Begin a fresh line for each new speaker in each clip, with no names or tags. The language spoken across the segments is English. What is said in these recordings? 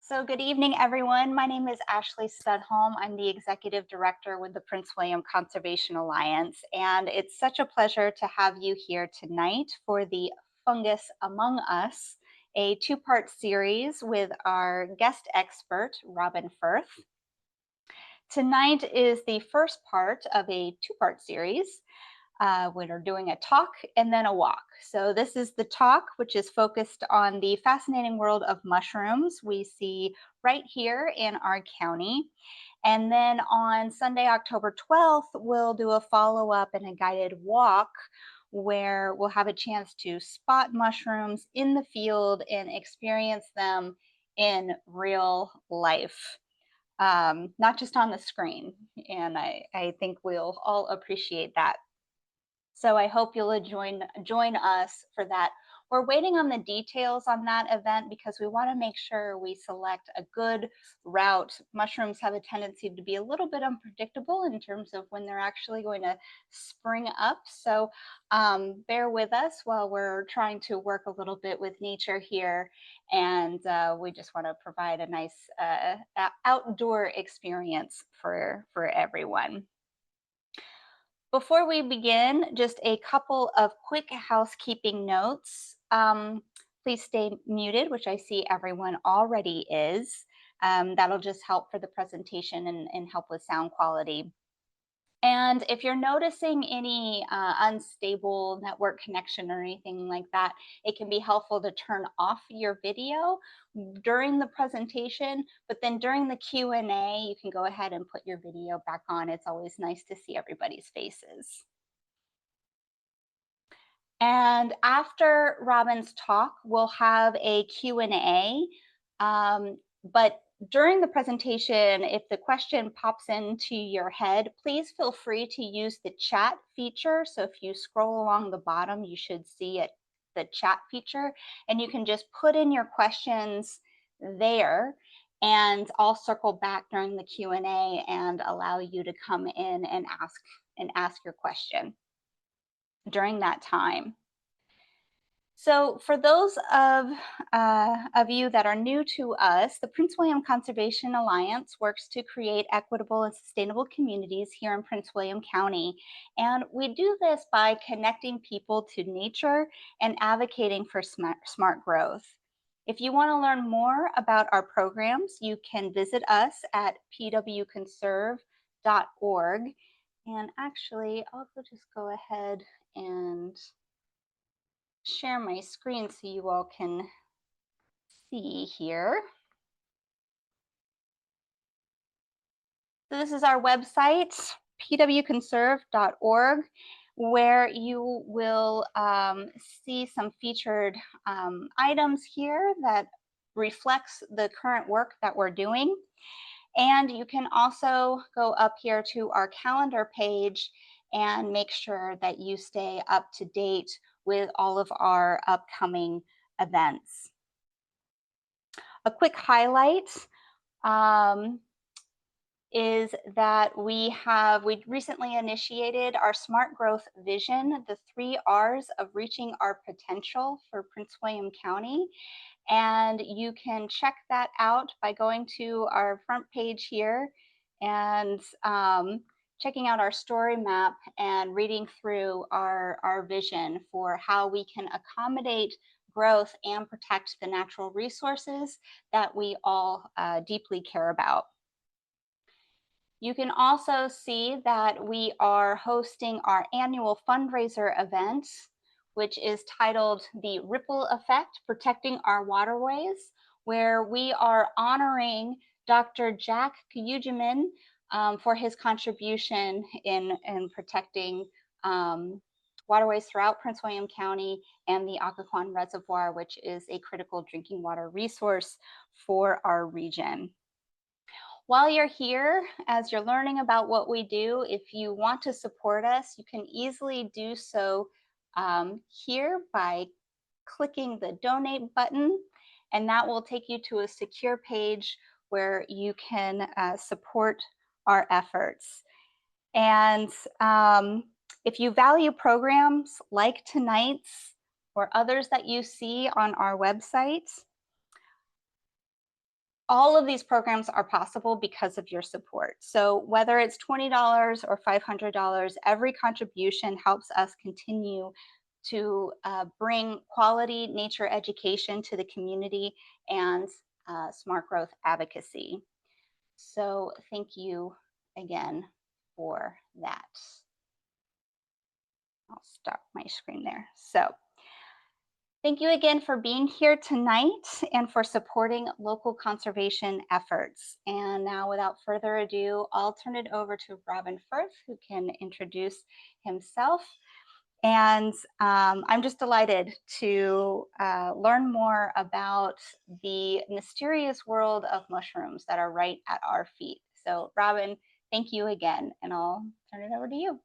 So good evening, everyone. My name is Ashley Studholme. I'm the Executive Director with the Prince William Conservation Alliance, and it's such a pleasure to have you here tonight for the Fungus Among Us, a two-part series with our guest expert, Robin Firth. Tonight is the first part of a two-part series. We're doing a talk and then a walk. So this is the talk, which is focused on the fascinating world of mushrooms we see right here in our county. And then on Sunday, October 12th, we'll do a follow-up and a guided walk where we'll have a chance to spot mushrooms in the field and experience them in real life, not just on the screen. And I think we'll all appreciate that. So I hope you'll join us for that. We're waiting on the details on that event because we want to make sure we select a good route. Mushrooms have a tendency to be a little bit unpredictable in terms of when they're actually going to spring up. So bear with us while we're trying to work a little bit with nature here. And we just want to provide a nice outdoor experience for everyone. Before we begin, just a couple of quick housekeeping notes. Please stay muted, which I see everyone already is. That'll just help for the presentation and help with sound quality. And if you're noticing any unstable network connection or anything like that, it can be helpful to turn off your video during the presentation, but then during the Q&A, you can go ahead and put your video back on. It's always nice to see everybody's faces. And after Robin's talk, we'll have a Q&A, but during the presentation, if the question pops into your head, please feel free to use the chat feature. So if you scroll along the bottom, you should see it, the chat feature, and you can just put in your questions there, and I'll circle back during the Q&A and allow you to come in and ask your question during that time. So for those of you that are new to us, the Prince William Conservation Alliance works to create equitable and sustainable communities here in Prince William County. And we do this by connecting people to nature and advocating for smart growth. If you want to learn more about our programs, you can visit us at pwconserve.org. And actually, I'll just go ahead and share my screen so you all can see here. So this is our website, pwconserve.org, where you will see some featured items here that reflects the current work that we're doing. And you can also go up here to our calendar page and make sure that you stay up to date with all of our upcoming events. A quick highlight is that we recently initiated our Smart Growth Vision, the 3 R's of reaching our potential for Prince William County. And you can check that out by going to our front page here and checking out our story map and reading through our vision for how we can accommodate growth and protect the natural resources that we all deeply care about. You can also see that we are hosting our annual fundraiser event, which is titled The Ripple Effect, Protecting Our Waterways, where we are honoring Dr. Jack Kuyujimin for his contribution in protecting waterways throughout Prince William County and the Occoquan Reservoir, which is a critical drinking water resource for our region. While you're here, as you're learning about what we do, if you want to support us, you can easily do so here by clicking the donate button, and that will take you to a secure page where you can support our efforts. And if you value programs like tonight's or others that you see on our website, all of these programs are possible because of your support. So whether it's $20 or $500, every contribution helps us continue to bring quality nature education to the community and smart growth advocacy. So thank you again for that. I'll stop my screen there. So thank you again for being here tonight and for supporting local conservation efforts. And now, without further ado, I'll turn it over to Robin Firth, who can introduce himself. And I'm just delighted to learn more about the mysterious world of mushrooms that are right at our feet. So, Robin, thank you again, and I'll turn it over to you.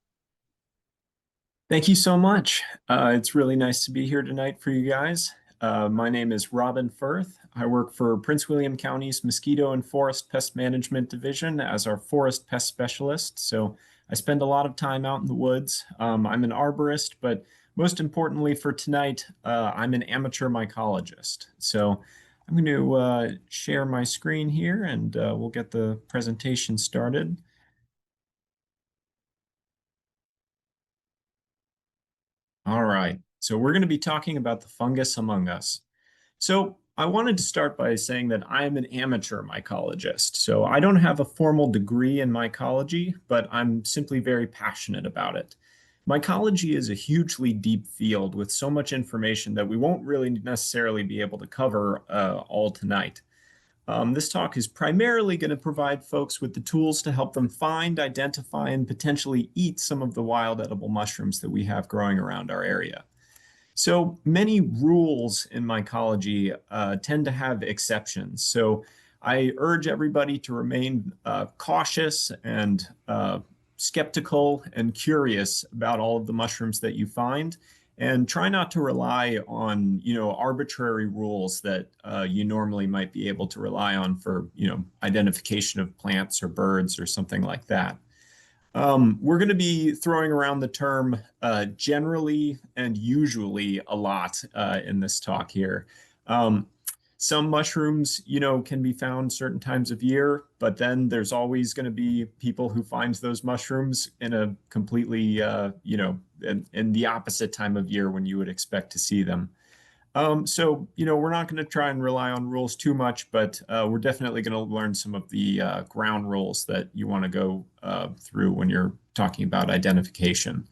Thank you so much. It's really nice to be here tonight for you guys. My name is Robin Firth. I work for Prince William County's Mosquito and Forest Pest Management Division as our forest pest specialist. So I spend a lot of time out in the woods. I'm an arborist, but most importantly for tonight, I'm an amateur mycologist. So I'm going to share my screen here and we'll get the presentation started. All right, so we're going to be talking about the fungus among us. So I wanted to start by saying that I am an amateur mycologist. So I don't have a formal degree in mycology, but I'm simply very passionate about it. Mycology is a hugely deep field with so much information that we won't really necessarily be able to cover all tonight. This talk is primarily going to provide folks with the tools to help them find, identify, and potentially eat some of the wild edible mushrooms that we have growing around our area. So many rules in mycology tend to have exceptions. So I urge everybody to remain cautious and skeptical and curious about all of the mushrooms that you find, and try not to rely on, arbitrary rules that you normally might be able to rely on for, identification of plants or birds or something like that. We're going to be throwing around the term generally and usually a lot in this talk here. Some mushrooms, can be found certain times of year, but then there's always going to be people who find those mushrooms in a completely, in the opposite time of year when you would expect to see them. So, we're not going to try and rely on rules too much, but we're definitely going to learn some of the ground rules that you want to go through when you're talking about identification.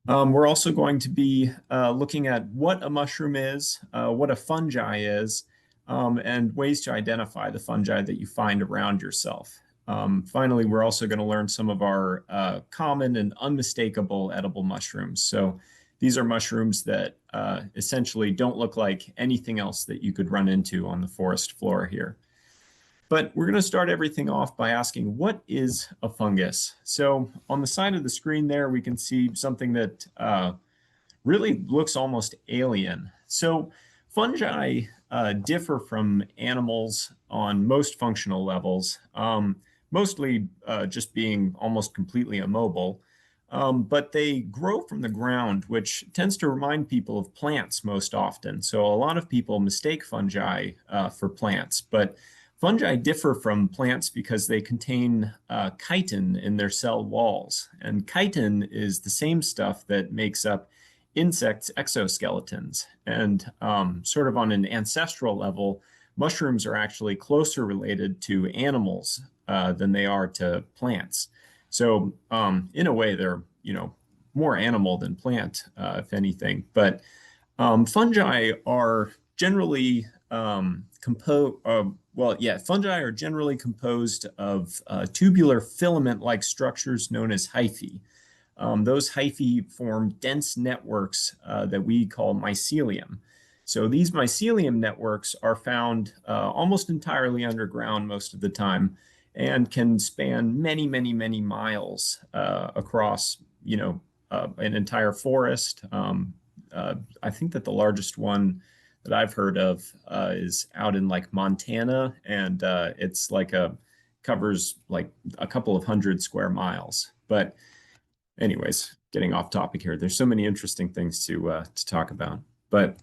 We're also going to be looking at what a mushroom is, what a fungi is, and ways to identify the fungi that you find around yourself. Finally, we're also going to learn some of our common and unmistakable edible mushrooms. So these are mushrooms that essentially don't look like anything else that you could run into on the forest floor here. But we're going to start everything off by asking, what is a fungus? So on the side of the screen there, we can see something that really looks almost alien. So fungi differ from animals on most functional levels, mostly just being almost completely immobile. But they grow from the ground, which tends to remind people of plants most often. So a lot of people mistake fungi for plants, but fungi differ from plants because they contain chitin in their cell walls. And chitin is the same stuff that makes up insects' exoskeletons. And sort of on an ancestral level, mushrooms are actually closer related to animals than they are to plants. So in a way, they're, more animal than plant, if anything. But fungi are generally fungi are generally composed of tubular filament-like structures known as hyphae. Those hyphae form dense networks that we call mycelium. So these mycelium networks are found almost entirely underground most of the time and can span many, many, many miles across, an entire forest. I think that the largest one that I've heard of is out in like Montana, and it's like covers like a couple of 100 square miles. But anyways, getting off topic here. There's so many interesting things to talk about. But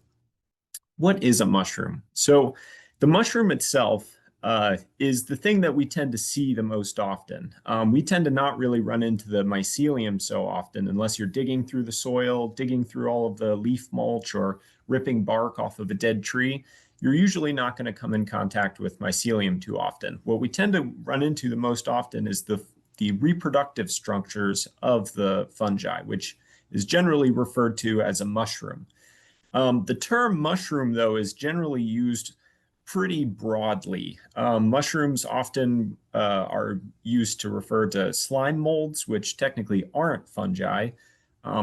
what is a mushroom? So the mushroom itself is the thing that we tend to see the most often. We tend to not really run into the mycelium so often unless you're digging through the soil, digging through all of the leaf mulch, or ripping bark off of a dead tree. You're usually not going to come in contact with mycelium too often. What we tend to run into the most often is the reproductive structures of the fungi, which is generally referred to as a mushroom. The term mushroom, though, is generally used pretty broadly. Mushrooms often are used to refer to slime molds, which technically aren't fungi.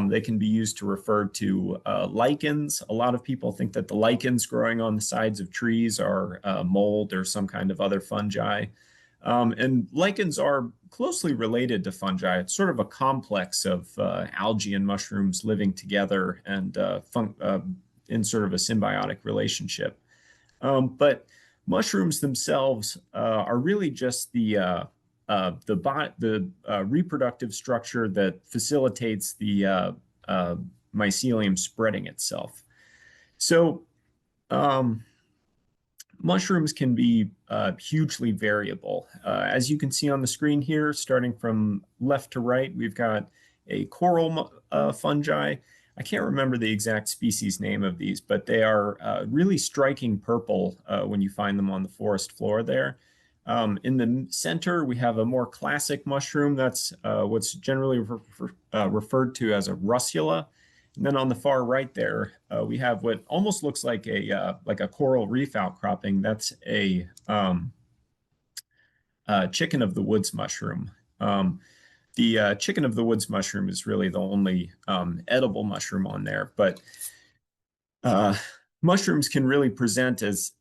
They can be used to refer to lichens. A lot of people think that the lichens growing on the sides of trees are mold or some kind of other fungi. And lichens are closely related to fungi. It's sort of a complex of algae and mushrooms living together and in sort of a symbiotic relationship. But mushrooms themselves are really just the reproductive structure that facilitates the mycelium spreading itself. So um, mushrooms can be hugely variable. As you can see on the screen here, starting from left to right, we've got a coral fungi. I can't remember the exact species name of these, but they are really striking purple when you find them on the forest floor there. In the center, we have a more classic mushroom. That's what's generally referred to as a russula. And then on the far right there, we have what almost looks like a coral reef outcropping. That's a chicken of the woods mushroom. The chicken of the woods mushroom is really the only edible mushroom on there, but uh, mushrooms can really present as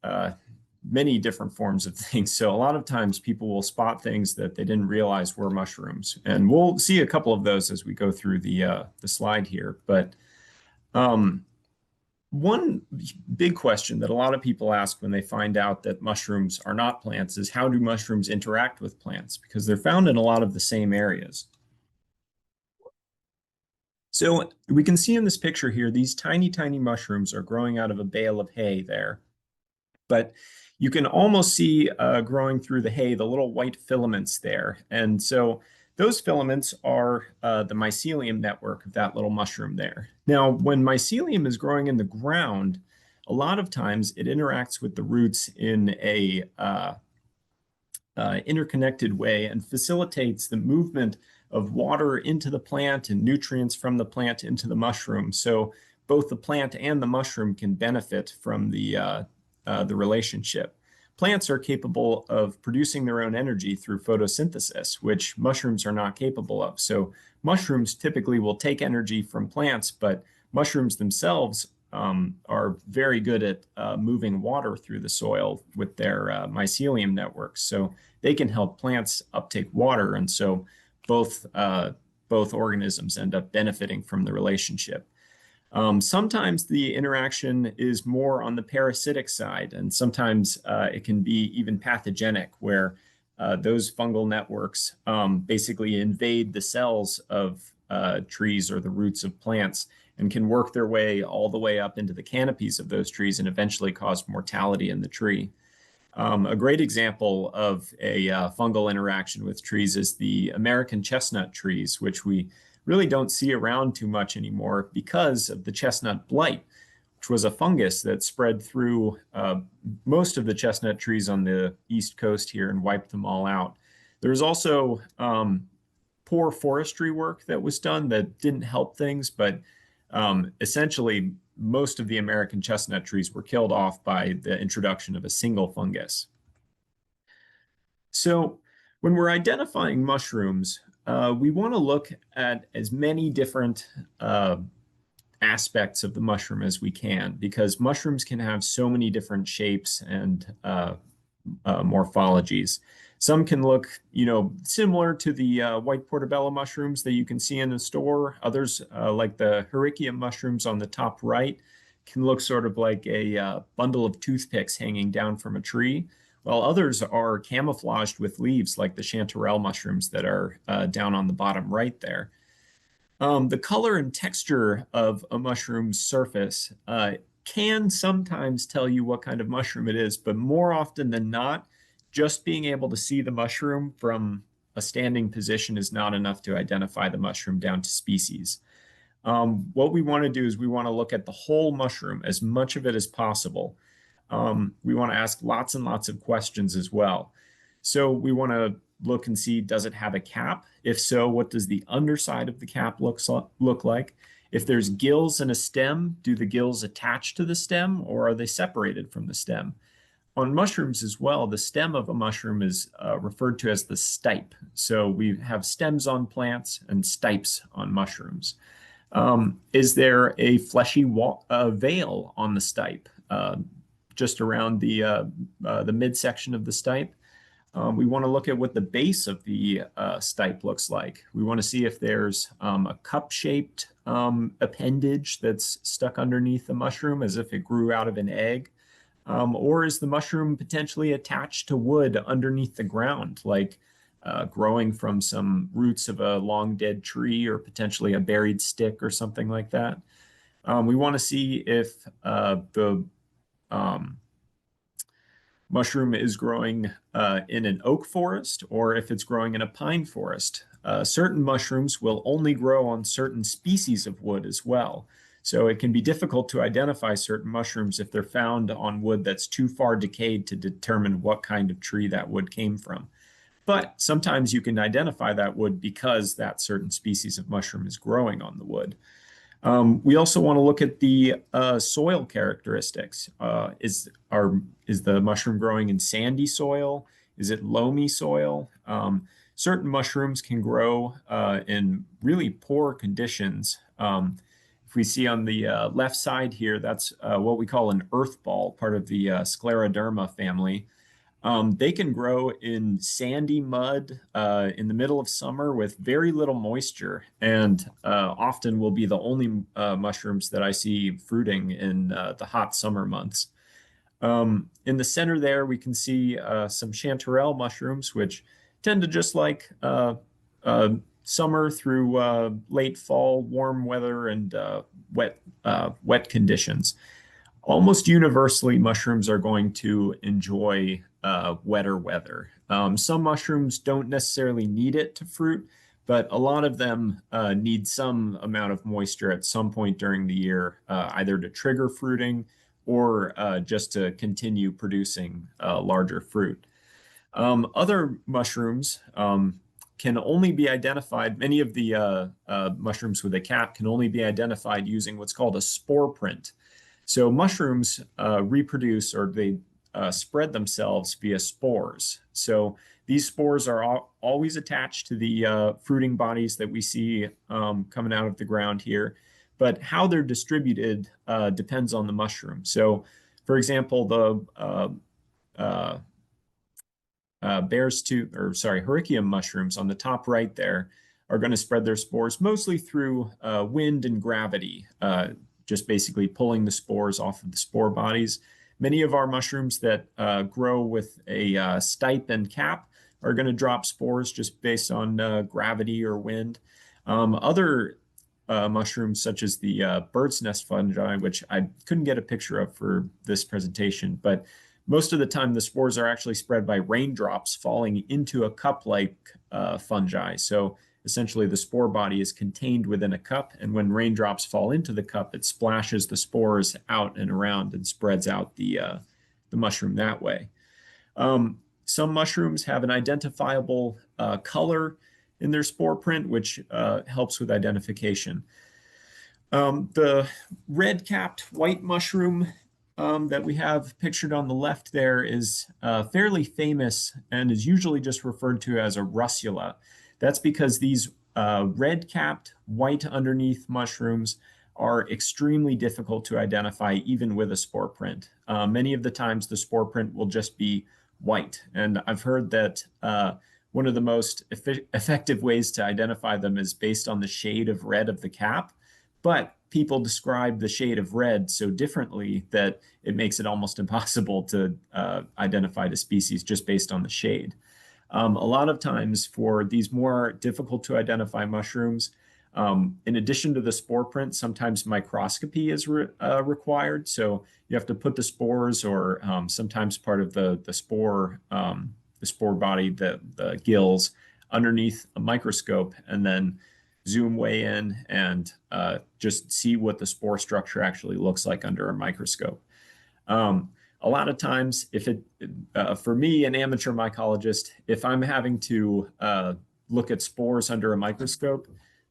many different forms of things. So a lot of times people will spot things that they didn't realize were mushrooms, and we'll see a couple of those as we go through the slide here. But one big question that a lot of people ask when they find out that mushrooms are not plants is, how do mushrooms interact with plants? Because they're found in a lot of the same areas. So we can see in this picture here, these tiny, tiny mushrooms are growing out of a bale of hay there. But you can almost see growing through the hay, the little white filaments there. And so those filaments are the mycelium network of that little mushroom there. Now, when mycelium is growing in the ground, a lot of times it interacts with the roots in a interconnected way and facilitates the movement of water into the plant and nutrients from the plant into the mushroom. So both the plant and the mushroom can benefit from the relationship. Plants are capable of producing their own energy through photosynthesis, which mushrooms are not capable of. So mushrooms typically will take energy from plants, but mushrooms themselves are very good at moving water through the soil with their mycelium networks. So they can help plants uptake water. And so both organisms end up benefiting from the relationship. Sometimes the interaction is more on the parasitic side, and sometimes it can be even pathogenic, where those fungal networks basically invade the cells of trees or the roots of plants and can work their way all the way up into the canopies of those trees and eventually cause mortality in the tree. A great example of a fungal interaction with trees is the American chestnut trees, which we really don't see around too much anymore because of the chestnut blight, which was a fungus that spread through most of the chestnut trees on the East Coast here and wiped them all out. There's also poor forestry work that was done that didn't help things, but essentially most of the American chestnut trees were killed off by the introduction of a single fungus. So when we're identifying mushrooms, we want to look at as many different aspects of the mushroom as we can, because mushrooms can have so many different shapes and morphologies. Some can look, similar to the white portobello mushrooms that you can see in the store. Others, like the Hericium mushrooms on the top right, can look sort of like a bundle of toothpicks hanging down from a tree, while others are camouflaged with leaves, like the chantarelle mushrooms that are down on the bottom right there. The color and texture of a mushroom's surface can sometimes tell you what kind of mushroom it is, but more often than not, just being able to see the mushroom from a standing position is not enough to identify the mushroom down to species. What we want to do is we want to look at the whole mushroom, as much of it as possible. We want to ask lots and lots of questions as well. So we want to look and see, does it have a cap? If so, what does the underside of the cap look like? If there's gills and a stem, do the gills attach to the stem or are they separated from the stem? On mushrooms as well, the stem of a mushroom is referred to as the stipe. So we have stems on plants and stipes on mushrooms. Is there a fleshy veil on the stipe, just around the midsection of the stipe? We want to look at what the base of the stipe looks like. We want to see if there's a cup-shaped appendage that's stuck underneath the mushroom as if it grew out of an egg. Or is the mushroom potentially attached to wood underneath the ground, like growing from some roots of a long dead tree or potentially a buried stick or something like that? We want to see if the mushroom is growing in an oak forest or if it's growing in a pine forest. Certain mushrooms will only grow on certain species of wood as well. So it can be difficult to identify certain mushrooms if they're found on wood that's too far decayed to determine what kind of tree that wood came from. But sometimes you can identify that wood because that certain species of mushroom is growing on the wood. We also want to look at the soil characteristics. Is the mushroom growing in sandy soil? Is it loamy soil? Certain mushrooms can grow in really poor conditions. If we see on the left side here, that's what we call an earth ball, part of the Scleroderma family. They can grow in sandy mud in the middle of summer with very little moisture, and often will be the only mushrooms that I see fruiting in the hot summer months. In the center there, we can see some chantarelle mushrooms, which tend to just like summer through late fall, warm weather, and wet conditions. Almost universally, mushrooms are going to enjoy wetter weather. Some mushrooms don't necessarily need it to fruit, but a lot of them need some amount of moisture at some point during the year, either to trigger fruiting or just to continue producing larger fruit. Other mushrooms can only be identified, many of the mushrooms with a cap can only be identified using what's called a spore print. So mushrooms reproduce, or they spread themselves via spores. So these spores are always attached to the fruiting bodies that we see coming out of the ground here. But how they're distributed depends on the mushroom. So, for example, the Hericium mushrooms on the top right there are going to spread their spores mostly through wind and gravity, just basically pulling the spores off of the spore bodies. Many of our mushrooms that grow with a stipe and cap are going to drop spores just based on gravity or wind. Other mushrooms, such as the bird's nest fungi, which I couldn't get a picture of for this presentation, but most of the time the spores are actually spread by raindrops falling into a cup-like fungi. So essentially the spore body is contained within a cup, and when raindrops fall into the cup, it splashes the spores out and around and spreads out the mushroom that way. Some mushrooms have an identifiable color in their spore print, which helps with identification. The red-capped white mushroom that we have pictured on the left there is fairly famous and is usually just referred to as a russula. That's because these red-capped, white underneath mushrooms are extremely difficult to identify even with a spore print. Many of the times the spore print will just be white. And I've heard that one of the most effective ways to identify them is based on the shade of red of the cap. But people describe the shade of red so differently that it makes it almost impossible to identify the species just based on the shade. A lot of times for these more difficult to identify mushrooms, in addition to the spore print, sometimes microscopy is required. So you have to put the spores or sometimes part of the spore the spore body, the gills, underneath a microscope, and then zoom way in and just see what the spore structure actually looks like under a microscope. A lot of times, for me, an amateur mycologist, if I'm having to look at spores under a microscope,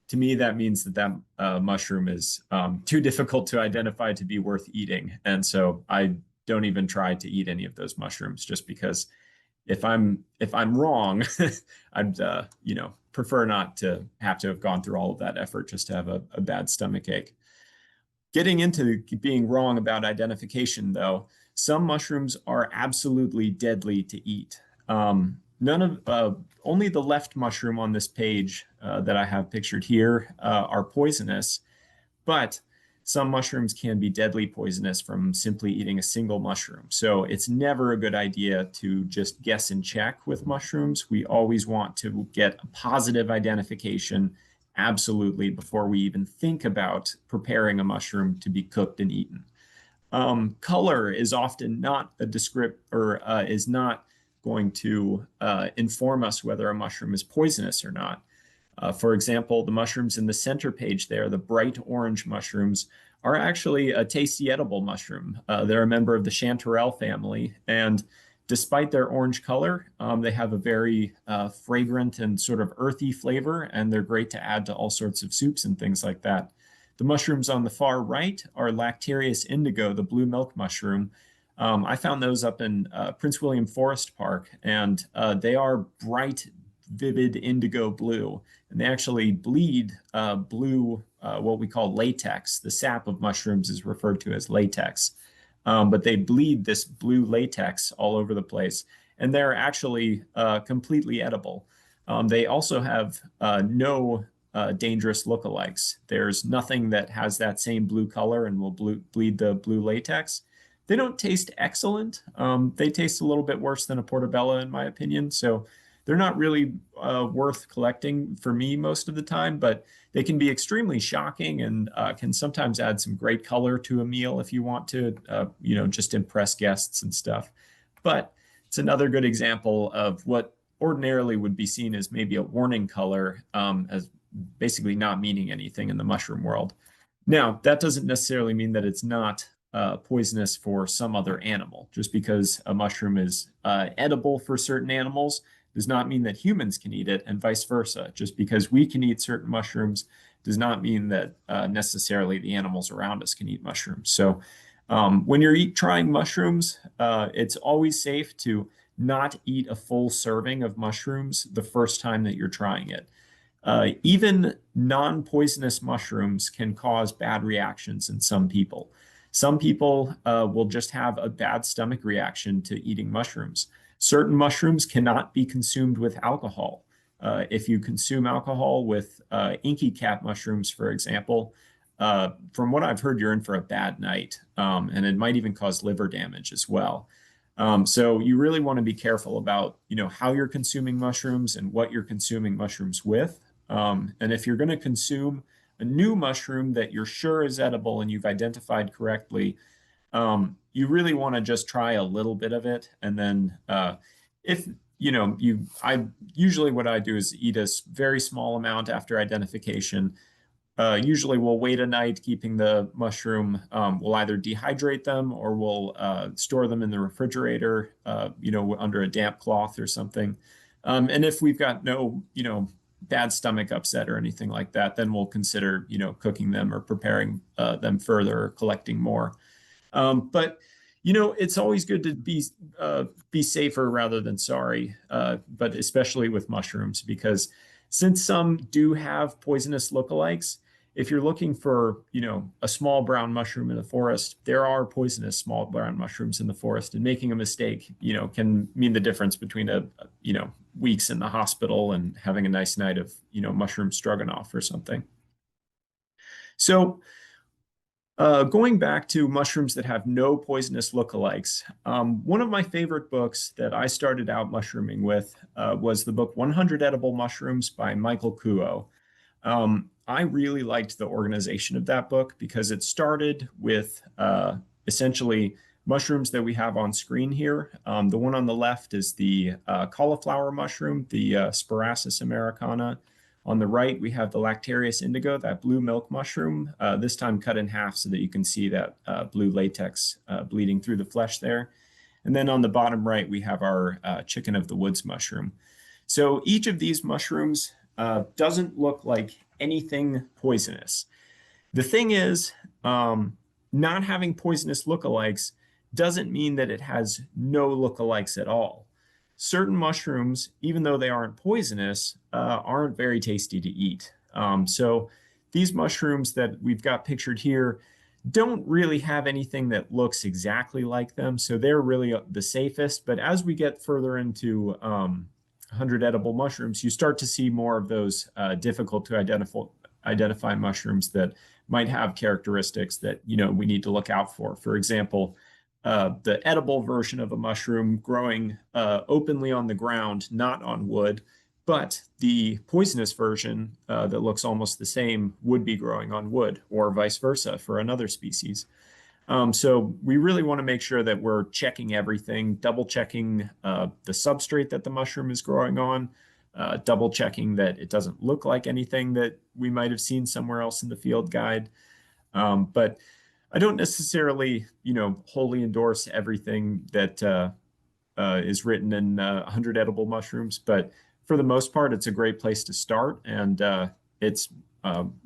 to me, that means that mushroom is too difficult to identify to be worth eating. And so I don't even try to eat any of those mushrooms, just because if I'm wrong, I'd prefer not to have gone through all of that effort just to have a bad stomach ache. Getting into being wrong about identification, though, some mushrooms are absolutely deadly to eat. Only the left mushroom on this page that I have pictured here are poisonous, but some mushrooms can be deadly poisonous from simply eating a single mushroom. So it's never a good idea to just guess and check with mushrooms. We always want to get a positive identification absolutely before we even think about preparing a mushroom to be cooked and eaten. Color is often not a descript or is not going to inform us whether a mushroom is poisonous or not. For example, the mushrooms in the center page there, the bright orange mushrooms, are actually a tasty edible mushroom. They're a member of the chantarelle family, and despite their orange color, they have a very fragrant and sort of earthy flavor, and they're great to add to all sorts of soups and things like that. The mushrooms on the far right are Lactarius indigo, the blue milk mushroom. I found those up in Prince William Forest Park, and they are bright, vivid indigo blue, and they actually bleed blue, what we call latex. The sap of mushrooms is referred to as latex, but they bleed this blue latex all over the place, and they're actually completely edible. They also have no dangerous lookalikes. There's nothing that has that same blue color and will bleed the blue latex. They don't taste excellent. They taste a little bit worse than a portobello, in my opinion. So they're not really worth collecting for me most of the time, but they can be extremely shocking and can sometimes add some great color to a meal if you want to, just impress guests and stuff. But it's another good example of what ordinarily would be seen as maybe a warning color, as basically not meaning anything in the mushroom world. Now, that doesn't necessarily mean that it's not poisonous for some other animal. Just because a mushroom is edible for certain animals does not mean that humans can eat it, and vice versa. Just because we can eat certain mushrooms does not mean that necessarily the animals around us can eat mushrooms. So when you're trying mushrooms, it's always safe to not eat a full serving of mushrooms the first time that you're trying it. Even non-poisonous mushrooms can cause bad reactions in some people. Some people will just have a bad stomach reaction to eating mushrooms. Certain mushrooms cannot be consumed with alcohol. If you consume alcohol with inky cap mushrooms, for example, from what I've heard, you're in for a bad night, and it might even cause liver damage as well. So you really want to be careful about, how you're consuming mushrooms and what you're consuming mushrooms with. And if you're going to consume a new mushroom that you're sure is edible and you've identified correctly, you really want to just try a little bit of it. And then if, usually what I do is eat a very small amount after identification. Usually we'll wait a night, keeping the mushroom. We'll either dehydrate them or we'll store them in the refrigerator, under a damp cloth or something. And if we've got no, bad stomach upset or anything like that, then we'll consider, cooking them or preparing them further or collecting more. But it's always good to be safer rather than sorry, but especially with mushrooms, because since some do have poisonous lookalikes, if you're looking for, a small brown mushroom in the forest, there are poisonous small brown mushrooms in the forest, and making a mistake, can mean the difference between weeks in the hospital and having a nice night of, mushroom stroganoff or something. So going back to mushrooms that have no poisonous lookalikes, one of my favorite books that I started out mushrooming with was the book 100 Edible Mushrooms by Michael Kuo. I really liked the organization of that book because it started with essentially mushrooms that we have on screen here. The one on the left is the cauliflower mushroom, the Spiraceus americana. On the right, we have the Lactarius indigo, that blue milk mushroom, this time cut in half so that you can see that blue latex bleeding through the flesh there. And then on the bottom right, we have our chicken of the woods mushroom. So each of these mushrooms doesn't look like anything poisonous. The thing is, not having poisonous lookalikes doesn't mean that it has no lookalikes at all. Certain mushrooms, even though they aren't poisonous, aren't very tasty to eat. So these mushrooms that we've got pictured here don't really have anything that looks exactly like them. So they're really the safest. But as we get further into 100 edible mushrooms, you start to see more of those difficult to identify mushrooms that might have characteristics that we need to look out for. For example, the edible version of a mushroom growing openly on the ground, not on wood, but the poisonous version that looks almost the same would be growing on wood, or vice versa for another species. So we really want to make sure that we're checking everything, double checking the substrate that the mushroom is growing on, double checking that it doesn't look like anything that we might have seen somewhere else in the field guide. But I don't necessarily, wholly endorse everything that is written in 100 edible mushrooms, but for the most part, it's a great place to start. And it's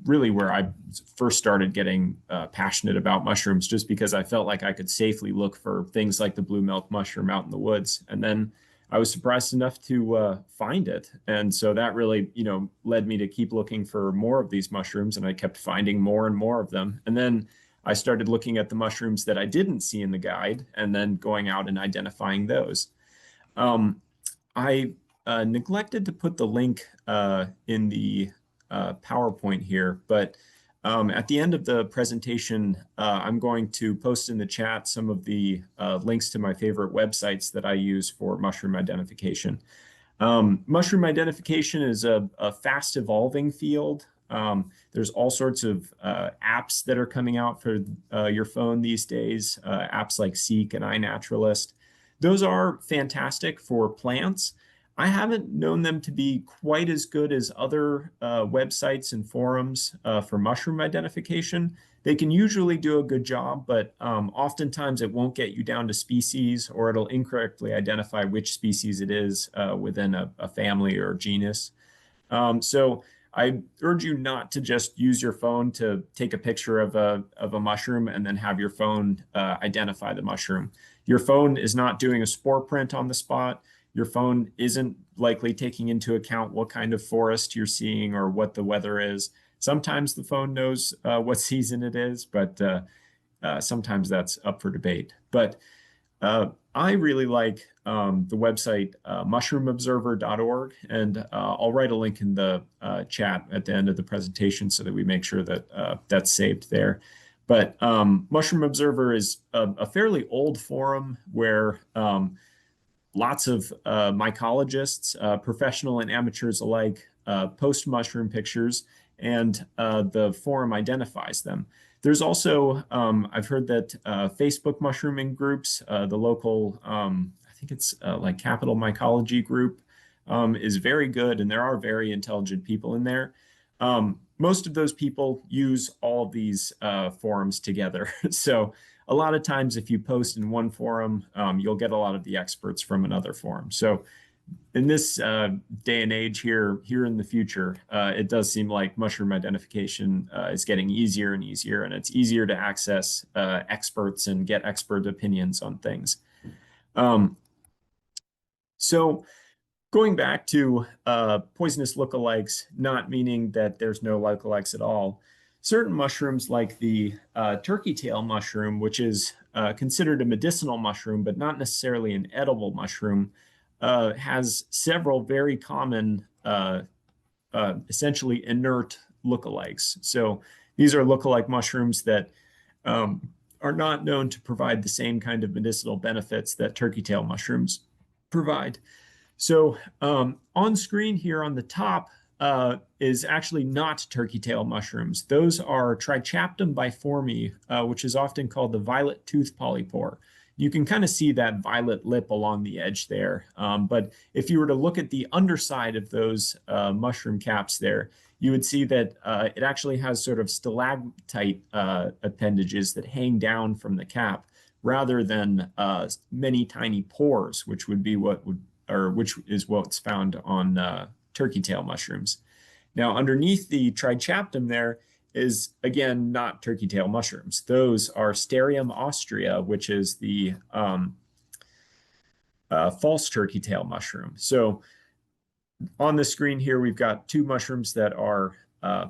really where I first started getting passionate about mushrooms, just because I felt like I could safely look for things like the blue milk mushroom out in the woods. And then I was surprised enough to find it. And so that really, led me to keep looking for more of these mushrooms, and I kept finding more and more of them. And then I started looking at the mushrooms that I didn't see in the guide and then going out and identifying those. I neglected to put the link in the PowerPoint here, but at the end of the presentation, I'm going to post in the chat some of the links to my favorite websites that I use for mushroom identification. Mushroom identification is a fast evolving field. There's all sorts of apps that are coming out for your phone these days, apps like Seek and iNaturalist. Those are fantastic for plants. I haven't known them to be quite as good as other websites and forums for mushroom identification. They can usually do a good job, but oftentimes it won't get you down to species, or it'll incorrectly identify which species it is within a family or genus. So I urge you not to just use your phone to take a picture of a mushroom and then have your phone identify the mushroom. Your phone is not doing a spore print on the spot. Your phone isn't likely taking into account what kind of forest you're seeing or what the weather is. Sometimes the phone knows what season it is, but sometimes that's up for debate. But I really like the website mushroomobserver.org, and I'll write a link in the chat at the end of the presentation so that we make sure that that's saved there. But Mushroom Observer is a fairly old forum where lots of mycologists, professional and amateurs alike, post mushroom pictures, and the forum identifies them. There's also, I've heard that Facebook mushrooming groups, the local, I think it's like Capital Mycology group, is very good, and there are very intelligent people in there. Most of those people use all of these forums together. So a lot of times if you post in one forum, you'll get a lot of the experts from another forum. So in this day and age here in the future, it does seem like mushroom identification is getting easier and easier, and it's easier to access experts and get expert opinions on things. So going back to poisonous lookalikes, not meaning that there's no lookalikes at all, certain mushrooms like the turkey tail mushroom, which is considered a medicinal mushroom, but not necessarily an edible mushroom, has several very common, essentially inert lookalikes. So these are lookalike mushrooms that are not known to provide the same kind of medicinal benefits that turkey tail mushrooms provide. So on screen here on the top is actually not turkey tail mushrooms. Those are Trichaptum biforme, which is often called the violet tooth polypore. you can kind of see that violet lip along the edge there. But if you were to look at the underside of those mushroom caps there, you would see that it actually has sort of stalactite appendages that hang down from the cap rather than many tiny pores, which would be which is what's found on turkey tail mushrooms. Now, underneath the trichaptum there is, again, not turkey tail mushrooms. Those are Sterium austria, which is the false turkey tail mushroom. So on the screen here, we've got two mushrooms that are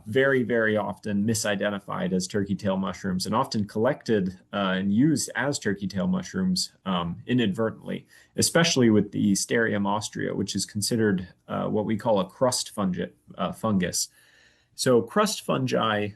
very, very often misidentified as turkey tail mushrooms and often collected and used as turkey tail mushrooms inadvertently, especially with the Sterium austria, which is considered what we call a crust fungus. So crust fungi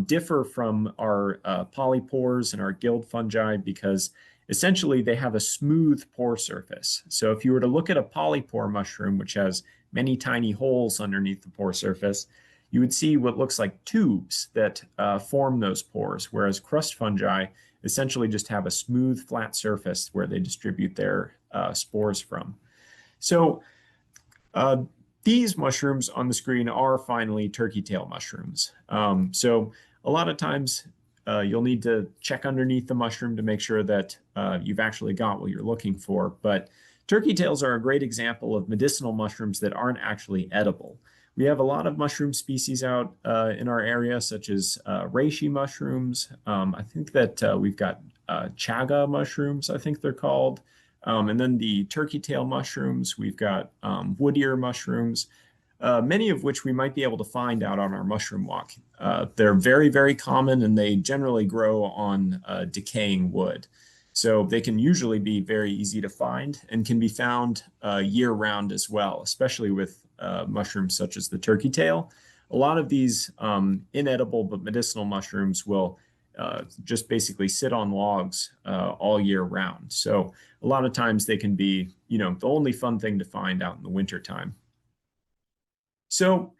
differ from our polypores and our guild fungi because essentially they have a smooth pore surface. So if you were to look at a polypore mushroom, which has many tiny holes underneath the pore surface, you would see what looks like tubes that form those pores, whereas crust fungi essentially just have a smooth, flat surface where they distribute their spores from. So these mushrooms on the screen are finally turkey tail mushrooms. So a lot of times you'll need to check underneath the mushroom to make sure that you've actually got what you're looking for. But turkey tails are a great example of medicinal mushrooms that aren't actually edible. We have a lot of mushroom species out in our area, such as reishi mushrooms. I think that we've got chaga mushrooms, I think they're called. And then the turkey tail mushrooms, we've got wood ear mushrooms, many of which we might be able to find out on our mushroom walk. They're very, very common and they generally grow on decaying wood. So they can usually be very easy to find and can be found year round as well, especially with mushrooms such as the turkey tail. A lot of these inedible but medicinal mushrooms will just basically sit on logs all year round. So a lot of times they can be, the only fun thing to find out in the wintertime. So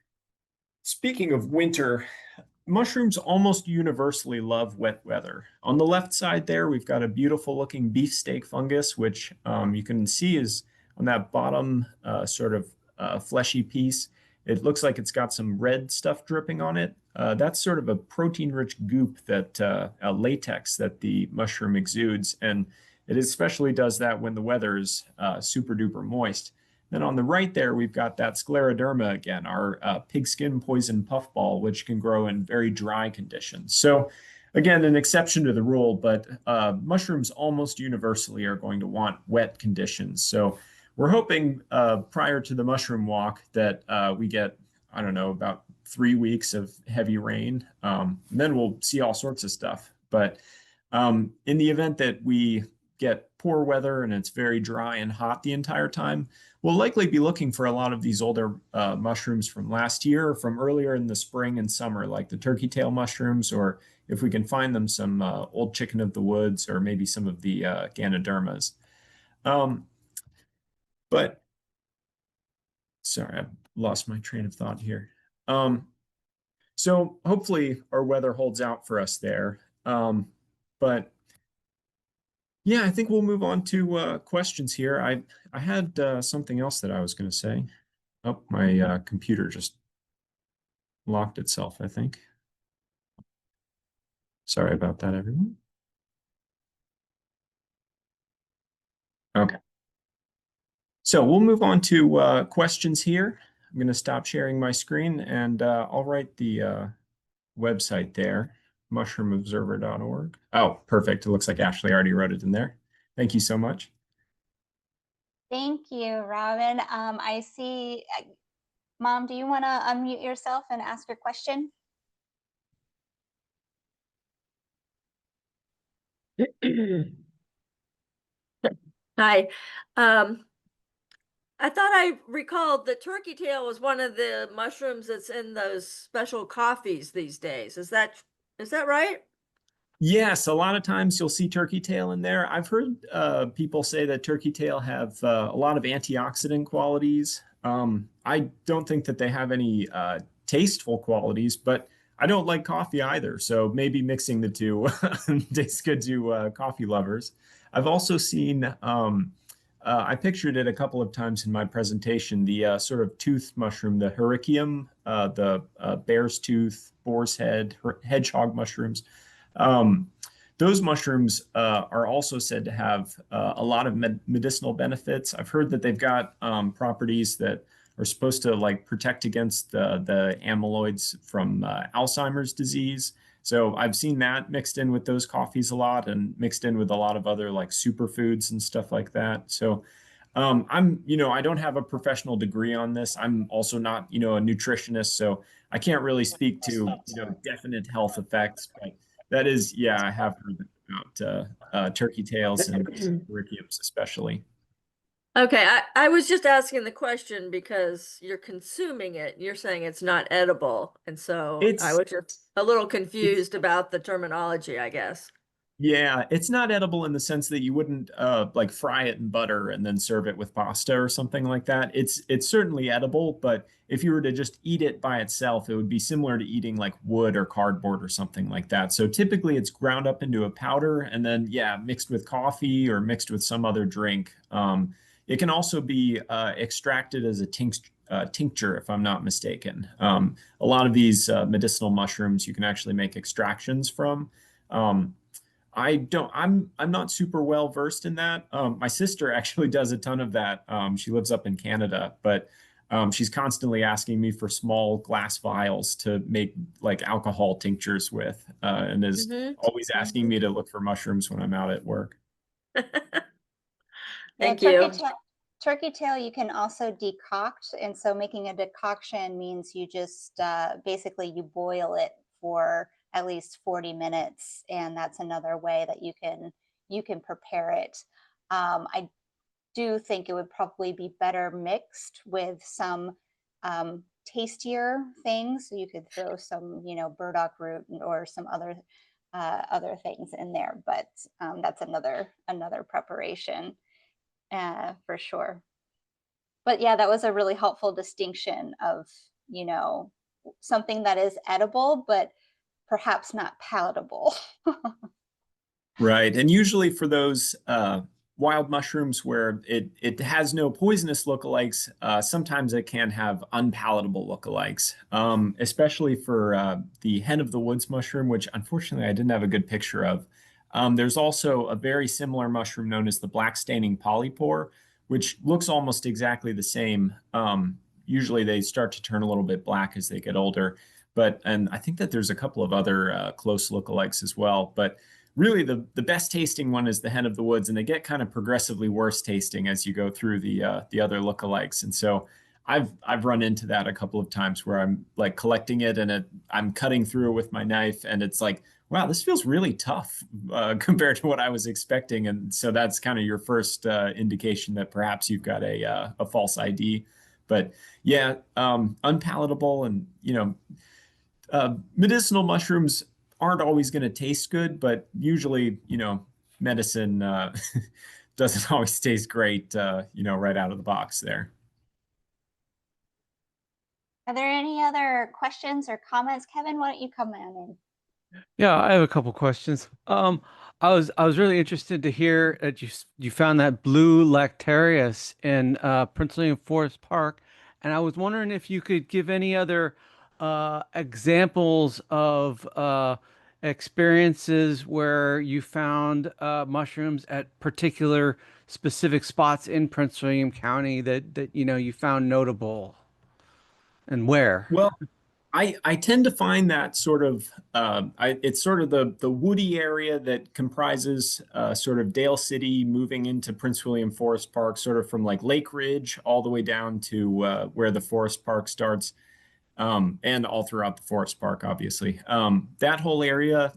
speaking of winter, mushrooms almost universally love wet weather. On the left side there, we've got a beautiful looking beefsteak fungus, which you can see is on that bottom sort of fleshy piece. It looks like it's got some red stuff dripping on it. That's sort of a protein-rich goop that a latex that the mushroom exudes, and it especially does that when the weather is super duper moist. Then on the right there, we've got that scleroderma again, our pigskin poison puffball, which can grow in very dry conditions. So again, an exception to the rule, but mushrooms almost universally are going to want wet conditions. So we're hoping prior to the mushroom walk that we get, I don't know, about 3 weeks of heavy rain. And then we'll see all sorts of stuff. But in the event that we get poor weather and it's very dry and hot the entire time, we'll likely be looking for a lot of these older mushrooms from last year or from earlier in the spring and summer, like the turkey tail mushrooms, or if we can find them, some old chicken of the woods, or maybe some of the Ganodermas. But sorry, I lost my train of thought here. So hopefully our weather holds out for us there. But yeah, I think we'll move on to questions here. I had something else that I was going to say. Oh, my computer just locked itself, I think. Sorry about that, everyone. Okay. So we'll move on to questions here. I'm going to stop sharing my screen and I'll write the website there, mushroomobserver.org. Oh, perfect. It looks like Ashley already wrote it in there. Thank you so much.
Thank you, Robin. I see, Mom, do you want to unmute yourself and ask your question?
Hi. I thought I recalled that turkey tail was one of the mushrooms that's in those special coffees these days. Is that right?
Yes, a lot of times you'll see turkey tail in there. I've heard people say that turkey tail have a lot of antioxidant qualities. I don't think that they have any tasteful qualities, but I don't like coffee either. So maybe mixing the two tastes good to coffee lovers. I've also seen, I pictured it a couple of times in my presentation, the sort of tooth mushroom, the hericium, the bear's tooth, boar's head, hedgehog mushrooms. Um, those mushrooms are also said to have a lot of medicinal benefits. I've heard that they've got properties that are supposed to like protect against the amyloids from Alzheimer's disease. So I've seen that mixed in with those coffees a lot and mixed in with a lot of other like superfoods and stuff like that. So I don't have a professional degree on this. I'm also not, a nutritionist, so I can't really speak to, definite health effects, but that is, yeah, I have heard about turkey tails and curriculums especially.
Okay, I was just asking the question because you're consuming it. You're saying it's not edible. And so I
It's
was just a little
it's
confused about the terminology, I guess.
Yeah, it's not edible in the sense that you wouldn't like fry it in butter and then serve it with pasta or something like that. It's certainly edible, but if you were to just eat it by itself, it would be similar to eating like wood or cardboard or something like that. So typically it's ground up into a powder and then yeah, mixed with coffee or mixed with some other drink. It can also be extracted as a tincture, if I'm not mistaken. A lot of these medicinal mushrooms you can actually make extractions from. Um, I'm not super well versed in that. My sister actually does a ton of that. She lives up in Canada, but she's constantly asking me for small glass vials to make like alcohol tinctures with, and is
Hmm.
always asking
Hmm.
me to look for mushrooms when I'm out at work.
Yeah,
Thank you.
turkey tail you can also decoct, and so making a decoction means you just basically you boil it for at least 40 minutes, and that's another way that you can prepare it. I do think it would probably be better mixed with some tastier things. So you could throw some, burdock root or some other things in there, but that's another preparation for sure. But yeah, that was a really helpful distinction of, you know, something that is edible, but perhaps not palatable.
Right. And usually for those wild mushrooms where it has no poisonous lookalikes, sometimes it can have unpalatable lookalikes, especially for the hen of the woods mushroom, which unfortunately I didn't have a good picture of. There's also a very similar mushroom known as the black staining polypore, which looks almost exactly the same. Usually they start to turn a little bit black as they get older. And I think that there's a couple of other close lookalikes as well. But really the best tasting one is the hen of the woods, and they get kind of progressively worse tasting as you go through the other lookalikes. And so I've run into that a couple of times where I'm like collecting it and I'm cutting through it with my knife, and it's like, wow, this feels really tough compared to what I was expecting. And so that's kind of your first indication that perhaps you've got a false ID. But yeah, unpalatable, and medicinal mushrooms aren't always going to taste good, but usually, medicine doesn't always taste great, right out of the box there.
Are there any other questions or comments? Kevin, why don't you come on in?
Yeah, I have a couple questions. I was really interested to hear that you found that blue lactarius in Prince William Forest Park, and I was wondering if you could give any other examples of experiences where you found mushrooms at particular specific spots in Prince William County that you found notable, and where.
Well, I tend to find that sort of it's sort of the woody area that comprises sort of Dale City moving into Prince William Forest Park, sort of from like Lake Ridge all the way down to where the forest park starts, and all throughout the forest park, obviously. That whole area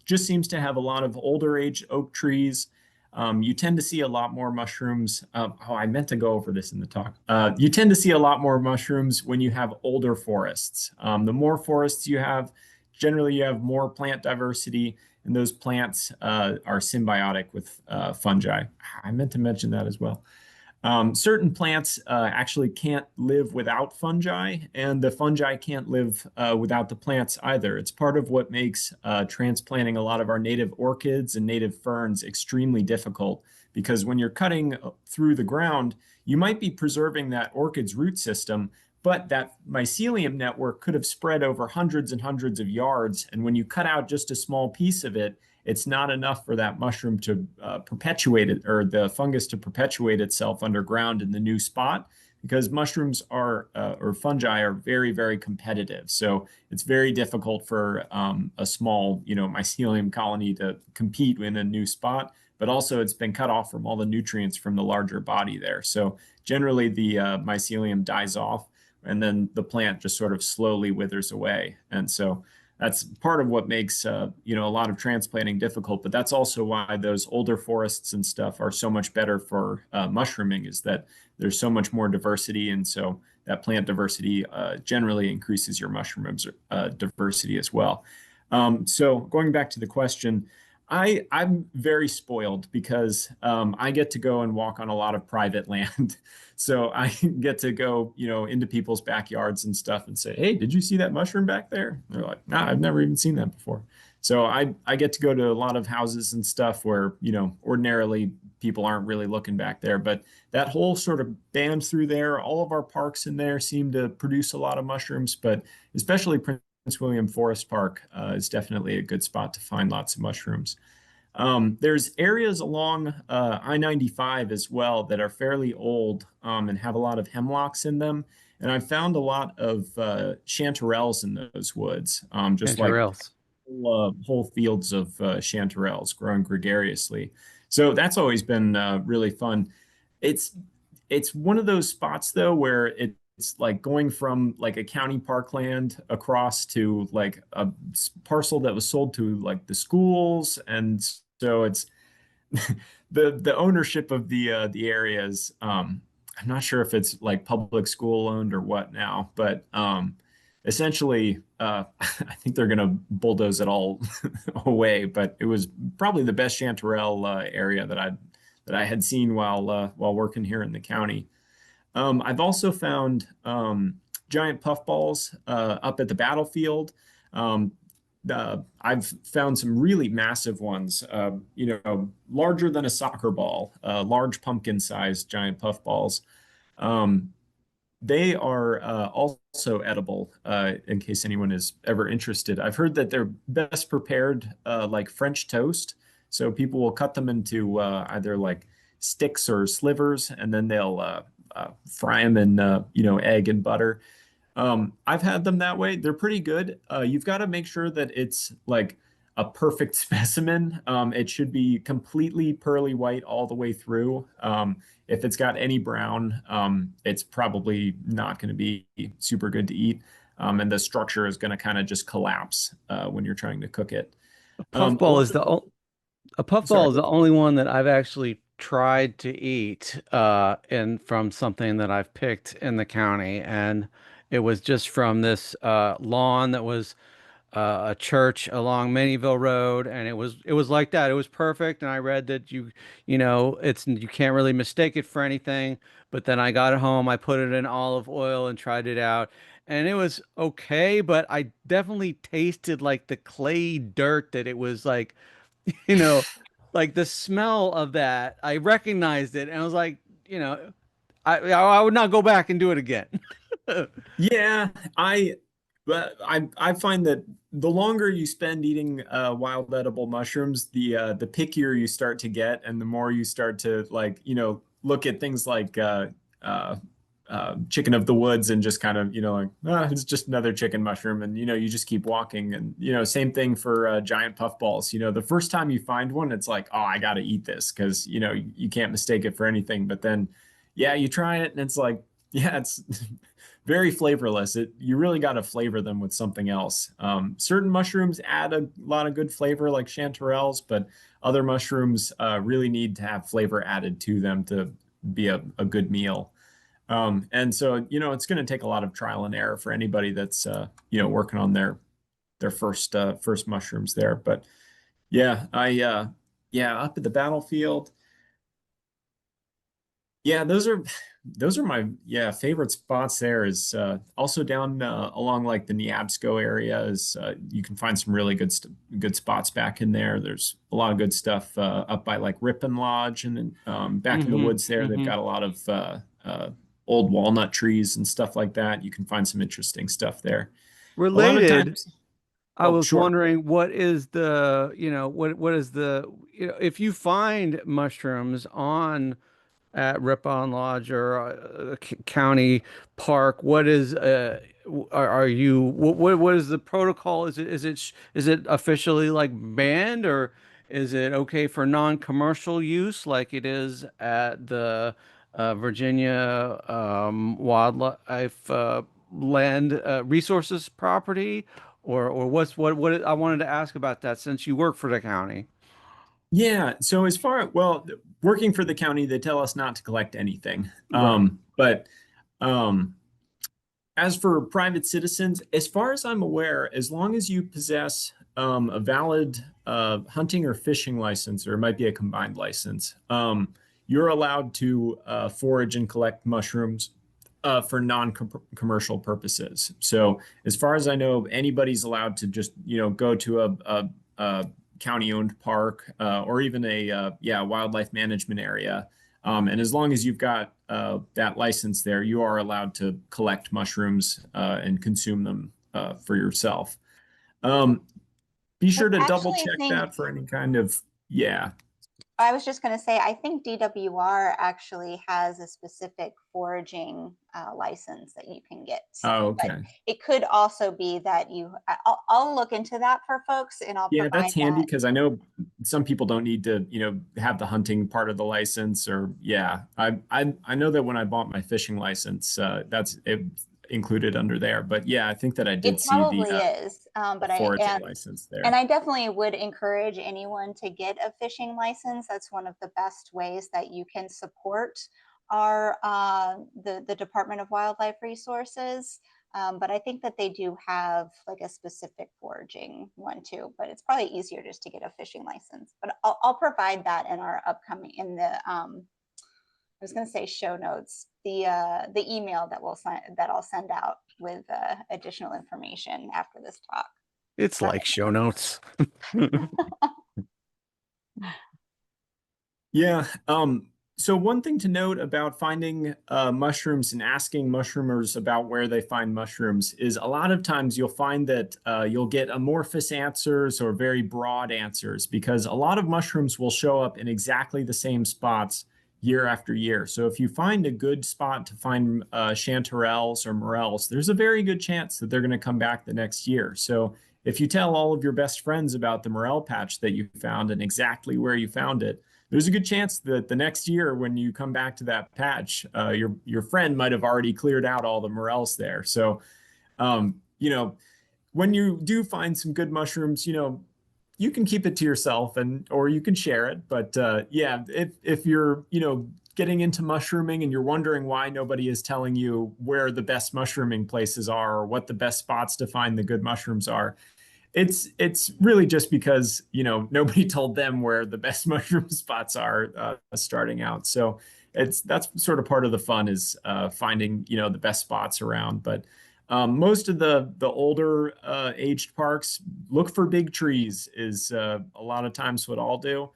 just seems to have a lot of older age oak trees. You tend to see a lot more mushrooms. I meant to go over this in the talk. You tend to see a lot more mushrooms when you have older forests. The more forests you have, generally you have more plant diversity, and those plants are symbiotic with fungi. I meant to mention that as well. Certain plants actually can't live without fungi, and the fungi can't live without the plants either. It's part of what makes transplanting a lot of our native orchids and native ferns extremely difficult, because when you're cutting through the ground, you might be preserving that orchid's root system, but that mycelium network could have spread over hundreds and hundreds of yards. And when you cut out just a small piece of it, it's not enough for that mushroom to perpetuate it, or the fungus to perpetuate itself underground in the new spot, because mushrooms are or fungi are very, very competitive. So it's very difficult for a small, mycelium colony to compete in a new spot. But also, it's been cut off from all the nutrients from the larger body there. So generally, the mycelium dies off, and then the plant just sort of slowly withers away. And so that's part of what makes a lot of transplanting difficult. But that's also why those older forests and stuff are so much better for mushrooming, is that there's so much more diversity, and so that plant diversity generally increases your mushrooms diversity as well. So going back to the question, I'm very spoiled because I get to go and walk on a lot of private land. So I get to go, into people's backyards and stuff and say, "Hey, did you see that mushroom back there?" They're like, "Nah, I've never even seen that before." So I get to go to a lot of houses and stuff where, ordinarily people aren't really looking back there. But that whole sort of band through there, all of our parks in there seem to produce a lot of mushrooms, but especially Prince William Forest Park is definitely a good spot to find lots of mushrooms. There's areas along I-95 as well that are fairly old and have a lot of hemlocks in them. And I've found a lot of chantarelles in those woods, just like
Chantarelles.
whole fields of chantarelles growing gregariously. So that's always been really fun. It's it's one of those spots though where it's like going from like a county parkland across to like a parcel that was sold to like the schools, and so it's the ownership of the areas. I'm not sure if it's like public school owned or what now, but essentially, I think they're going to bulldoze it all away. But it was probably the best chanterelle area that I had seen while working here in the county. I've also found giant puffballs up at the battlefield. Um, I've found some really massive ones, larger than a soccer ball, large pumpkin-sized giant puffballs. Um, they are also edible, in case anyone is ever interested. I've heard that they're best prepared like French toast. So people will cut them into either like sticks or slivers, and then they'll fry them in egg and butter. I've had them that way. They're pretty good. You've got to make sure that it's like a perfect specimen. It should be completely pearly white all the way through. If it's got any brown, it's probably not going to be super good to eat. And the structure is going to kind of just collapse when you're trying to cook it.
Puffball is a puffball
Sorry.
is the only one that I've actually tried to eat and from something that I've picked in the county, and it was just from this lawn that was a church along Maryville Road, and it was like that. It was perfect, and I read that you can't really mistake it for anything. But then I got it home, I put it in olive oil and tried it out, and it was okay, but I definitely tasted like the clay dirt that it was like, you know, like the smell of that. I recognized it, and I was like, I would not go back and do it again.
Yeah, I find that the longer you spend eating wild edible mushrooms, the pickier you start to get, and the more you start to like, look at things like chicken of the woods and just kind of, like, it's just another chicken mushroom, and you just keep walking, and same thing for giant puffballs. The first time you find one, it's like, oh, I got to eat this because you can't mistake it for anything. But then, yeah, you try it, and it's like, yeah, it's very flavorless. You really got to flavor them with something else. Certain mushrooms add a lot of good flavor, like chanterelles, but other mushrooms really need to have flavor added to them to be a good meal. And so, it's going to take a lot of trial and error for anybody that's working on their first mushrooms there. But yeah, I yeah, up at the battlefield. Yeah, those are my favorite spots. There is also down along like the Neabsco area is you can find some really good spots back in there. There's a lot of good stuff up by like Ripon Lodge and then back in the
Hmm.
woods there. They've
Hmm.
got a lot of old walnut trees and stuff like that. You can find some interesting stuff there. A lot of
Related,
times,
I
oh,
was
sure.
wondering what is the, what is the, if you find mushrooms on at Ripon Lodge or county park, what is are you what is the protocol? Is it officially like banned, or is it okay for non-commercial use like it is at the Virginia Wildlife Land Resources property, or what I wanted to ask about that since you work for the county.
Yeah. So well, working for the county, they tell us not to collect anything.
Right.
But um, as for private citizens, as far as I'm aware, as long as you possess a valid hunting or fishing license, or it might be a combined license, you're allowed to forage and collect mushrooms for non-commercial purposes. So, as far as I know, anybody's allowed to just go to a county-owned park or even a wildlife management area. And as long as you've got that license there, you are allowed to collect mushrooms and consume them for yourself. Um, be
I
sure to double
actually
check
think
that for any kind of, yeah.
I was just going to say, I think DWR actually has a specific foraging license that you can get.
Oh,
But
okay.
it could also be that I'll look into that for folks and I'll
Yeah, that's
provide
handy
that.
because I know some people don't need to, have the hunting part of the license or yeah. I know that when I bought my fishing license, that's it included under there. But yeah, I think that I did
It
see
probably is,
the
but
foraging license
and
there.
I definitely would encourage anyone to get a fishing license. That's one of the best ways that you can support our the Department of Wildlife Resources. But I think that they do have like a specific foraging one too. But it's probably easier just to get a fishing license. But I'll provide that in our upcoming in the I was going to say show notes, the email that I'll send out with additional information after this talk.
It's like show notes.
Yeah. So one thing to note about finding mushrooms and asking mushroomers about where they find mushrooms is a lot of times you'll find that you'll get amorphous answers or very broad answers because a lot of mushrooms will show up in exactly the same spots year after year. So if you find a good spot to find chantarelles or morels, there's a very good chance that they're going to come back the next year. So if you tell all of your best friends about the morel patch that you found and exactly where you found it, there's a good chance that the next year when you come back to that patch, your friend might have already cleared out all the morels there. So, when you do find some good mushrooms, you can keep it to yourself and or you can share it. But yeah, if you're getting into mushrooming and you're wondering why nobody is telling you where the best mushrooming places are or what the best spots to find the good mushrooms are, it's really just because nobody told them where the best mushroom spots are starting out. So that's sort of part of the fun is finding the best spots around. But most of the older aged parks look for big trees is a lot of times what I'll do.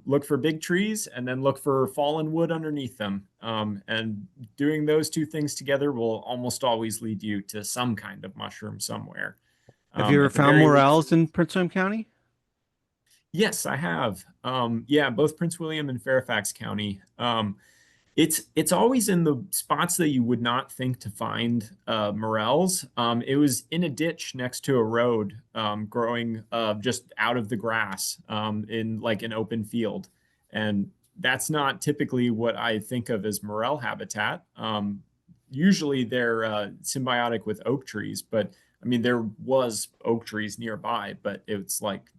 Look for big trees and then look for fallen wood underneath them. And doing those two things together will almost always lead you to some kind of mushroom somewhere.
Have you ever
At the
found
very least,
morels in Prince William County?
yes, I have. Yeah, both Prince William and Fairfax County. It's always in the spots that you would not think to find morels. It was in a ditch next to a road, growing just out of the grass in like an open field, and that's not typically what I think of as morel habitat. Usually they're symbiotic with oak trees, but I mean there was oak trees nearby, but it's like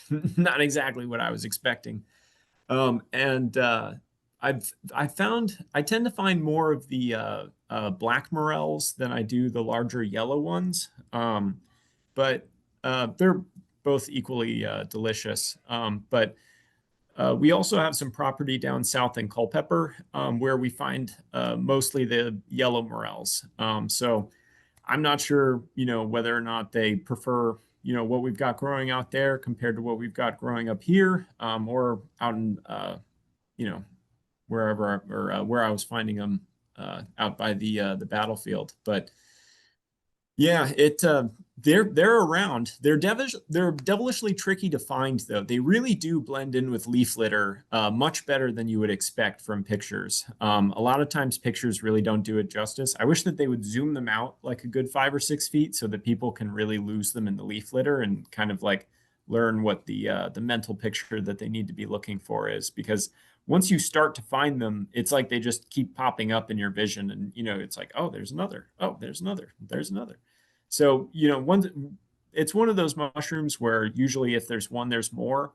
not exactly what I was expecting. And I tend to find more of the black morels than I do the larger yellow ones. But they're both equally delicious. But We also have some property down south in Culpeper where we find mostly the yellow morels. So I'm not sure, whether or not they prefer, what we've got growing out there compared to what we've got growing up here, or out in, you know, wherever or where I was finding them out by the battlefield. But yeah, they're around. They're devilishly tricky to find though. They really do blend in with leaf litter much better than you would expect from pictures. A lot of times pictures really don't do it justice. I wish that they would zoom them out like a good 5 or 6 feet so that people can really lose them in the leaf litter and kind of like learn what the mental picture that they need to be looking for is. Because once you start to find them, it's like they just keep popping up in your vision. And, it's like, oh, there's another. Oh, there's another. There's another. So, it's one of those mushrooms where usually if there's one, there's more.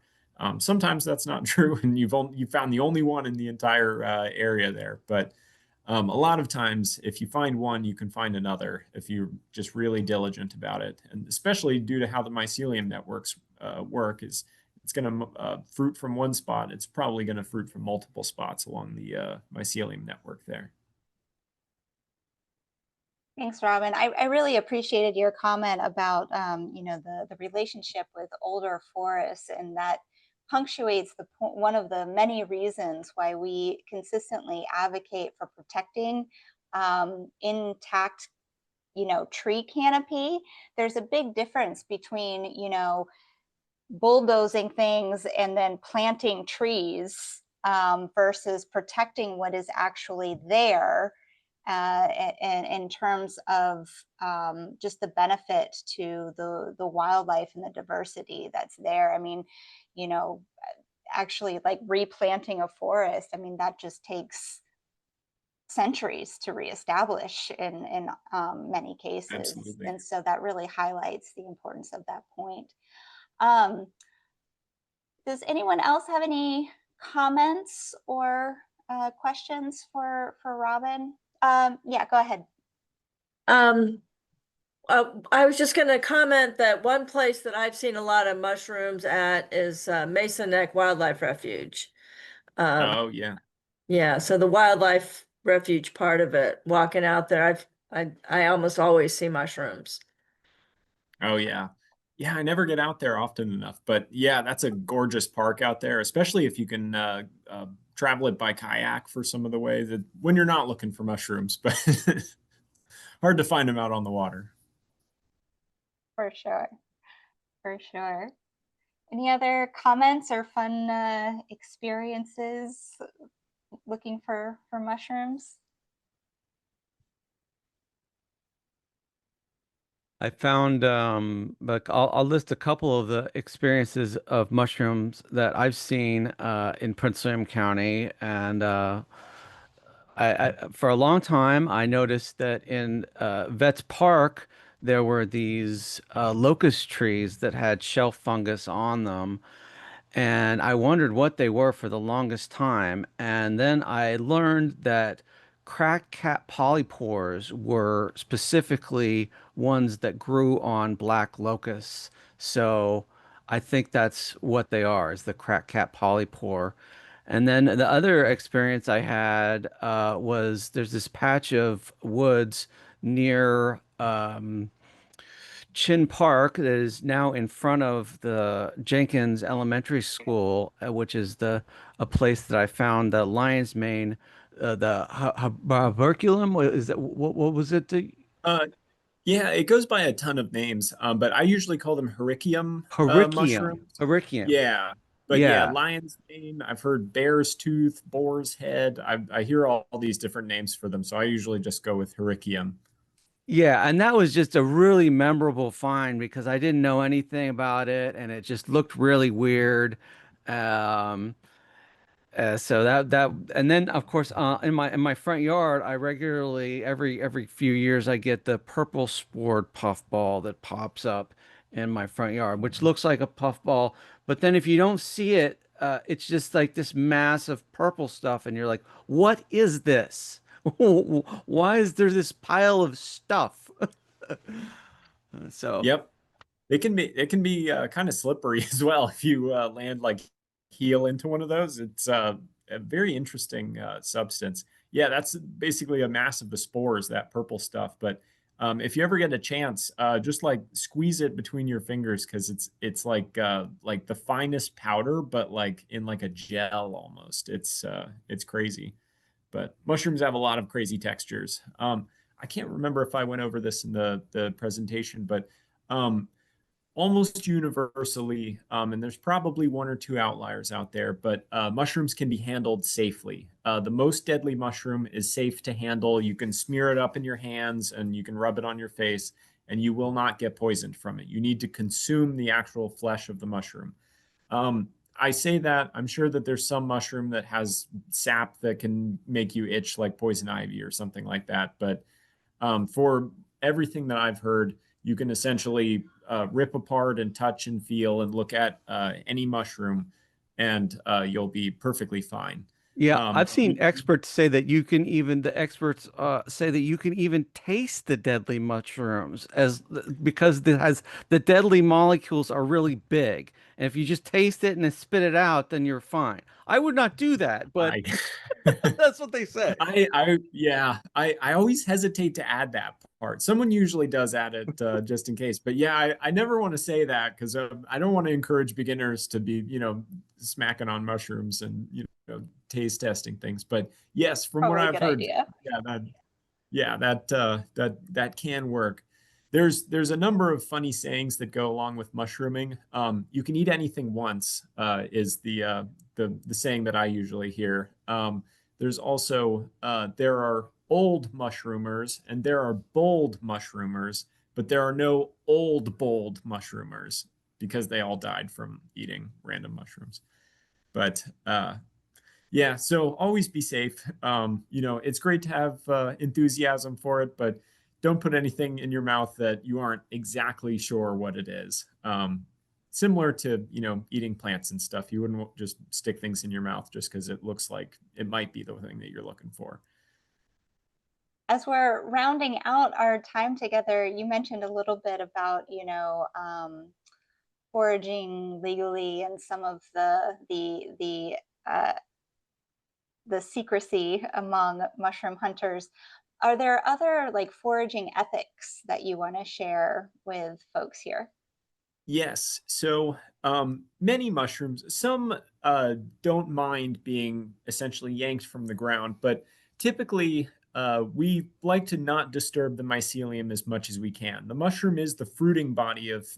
Sometimes that's not true, and you found the only one in the entire area there. But a lot of times, if you find one, you can find another if you're just really diligent about it. And especially due to how the mycelium networks work, is it's going to fruit from one spot. It's probably going to fruit from multiple spots along the mycelium network there.
Thanks, Robin. I really appreciated your comment about, the relationship with older forests, and that punctuates one of the many reasons why we consistently advocate for protecting intact, tree canopy. There's a big difference between, bulldozing things and then planting trees versus protecting what is actually there in terms of just the benefit to the wildlife and the diversity that's there. I mean, actually like replanting a forest, I mean, that just takes centuries to reestablish in many cases.
Absolutely.
And so that really highlights the importance of that point. Um, does anyone else have any comments or questions for Robin? Yeah, go ahead.
I was just going to comment that one place that I've seen a lot of mushrooms at is Mesa Neck Wildlife Refuge.
Oh yeah.
Yeah, so the wildlife refuge part of it, walking out there, I almost always see mushrooms.
Oh yeah. Yeah, I never get out there often enough, but yeah, that's a gorgeous park out there, especially if you can travel it by kayak for some of the way that when you're not looking for mushrooms, but hard to find them out on the water.
For sure. For sure. Any other comments or fun experiences looking for mushrooms?
I found like I'll list a couple of the experiences of mushrooms that I've seen in Prince William County, and I for a long time I noticed that in Vets Park there were these locust trees that had shelf fungus on them, and I wondered what they were for the longest time. And then I learned that cracked cat polypores were specifically ones that grew on black locusts. So I think that's what they are, is the cracked cat polypore. And then the other experience I had was there's this patch of woods near Chin Park that is now in front of the Jenkins Elementary School, which is the a place that I found the lion's mane, the Herculum. Is that what was it?
Uh, yeah, it goes by a ton of names, but I usually call them Hericium
Hericium.
mushrooms.
Hericium.
Yeah, but yeah,
Yeah.
lion's mane. I've heard bear's tooth, boar's head. I hear all these different names for them, so I usually just go with Hericium.
Yeah, and that was just a really memorable find because I didn't know anything about it and it just looked really weird. Um, so that and then of course in my front yard I regularly every few years I get the purple spored puffball that pops up in my front yard, which looks like a puffball, but then if you don't see it, it's just like this mass of purple stuff, and you're like, what is this? Why is there this pile of stuff? So
Yep, it can be kind of slippery as well if you land like heal into one of those. It's a very interesting substance. Yeah, that's basically a mass of the spores, that purple stuff. But if you ever get a chance, just like squeeze it between your fingers because it's like the finest powder, but like in like a gel almost. It's crazy. But mushrooms have a lot of crazy textures. I can't remember if I went over this in the presentation, but um, almost universally, and there's probably one or two outliers out there, but mushrooms can be handled safely. The most deadly mushroom is safe to handle. You can smear it up in your hands and you can rub it on your face, and you will not get poisoned from it. You need to consume the actual flesh of the mushroom. I say that I'm sure that there's some mushroom that has sap that can make you itch like poison ivy or something like that. But for everything that I've heard, you can essentially rip apart and touch and feel and look at any mushroom, and you'll be perfectly fine.
Yeah, I've seen
You-
experts say that you can even the experts say that you can even taste the deadly mushrooms because the deadly molecules are really big. And if you just taste it and then spit it out, then you're fine. I would not do that, but
I,
that's what they say.
yeah, I always hesitate to add that part. Someone usually does add it just in case. But yeah, I never want to say that because I don't want to encourage beginners to be, smacking on mushrooms and, taste testing things. But yes, from what
Probably a
I've
good
heard,
idea.
that can work. There's a number of funny sayings that go along with mushrooming. You can eat anything once, is the saying that I usually hear. There's also there are old mushroomers and there are bold mushroomers, but there are no old bold mushroomers because they all died from eating random mushrooms. But yeah, so always be safe. It's great to have enthusiasm for it, but don't put anything in your mouth that you aren't exactly sure what it is. Similar to, eating plants and stuff. You wouldn't just stick things in your mouth just because it looks like it might be the thing that you're looking for.
As we're rounding out our time together, you mentioned a little bit about, foraging legally and some of uh, the secrecy among mushroom hunters. Are there other like foraging ethics that you want to share with folks here?
Yes. So many mushrooms, some don't mind being essentially yanked from the ground, but typically we like to not disturb the mycelium as much as we can. The mushroom is the fruiting body of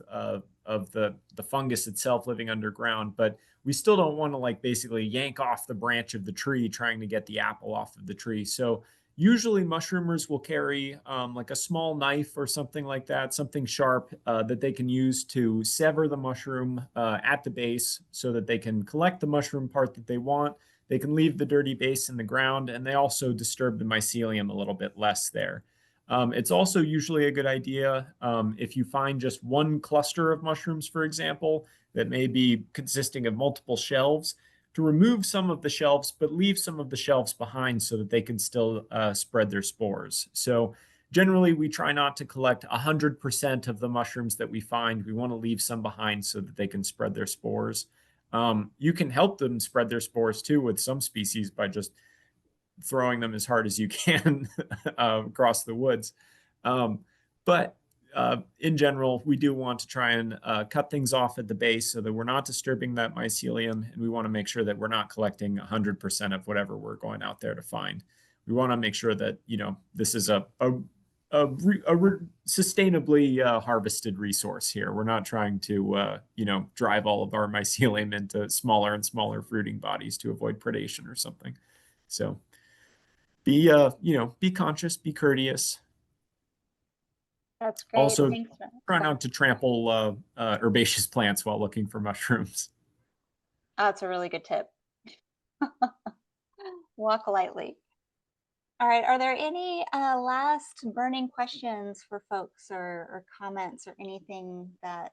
the fungus itself living underground, but we still don't want to like basically yank off the branch of the tree trying to get the apple off of the tree. So usually mushroomers will carry like a small knife or something like that, something sharp that they can use to sever the mushroom at the base so that they can collect the mushroom part that they want. They can leave the dirty base in the ground, and they also disturb the mycelium a little bit less there. It's also usually a good idea if you find just one cluster of mushrooms, for example, that may be consisting of multiple shelves, to remove some of the shelves, but leave some of the shelves behind so that they can still spread their spores. So generally, we try not to collect 100% of the mushrooms that we find. We want to leave some behind so that they can spread their spores. You can help them spread their spores too with some species by just throwing them as hard as you can across the woods. But in general, we do want to try and cut things off at the base so that we're not disturbing that mycelium, and we want to make sure that we're not collecting 100% of whatever we're going out there to find. We want to make sure that this is a sustainably harvested resource here. We're not trying to drive all of our mycelium into smaller and smaller fruiting bodies to avoid predation or something. So be conscious, be courteous.
That's great.
Also,
Thanks.
try not to trample herbaceous plants while looking for mushrooms.
That's a really good tip. Walk lightly. All right. Are there any last burning questions for folks or comments or anything that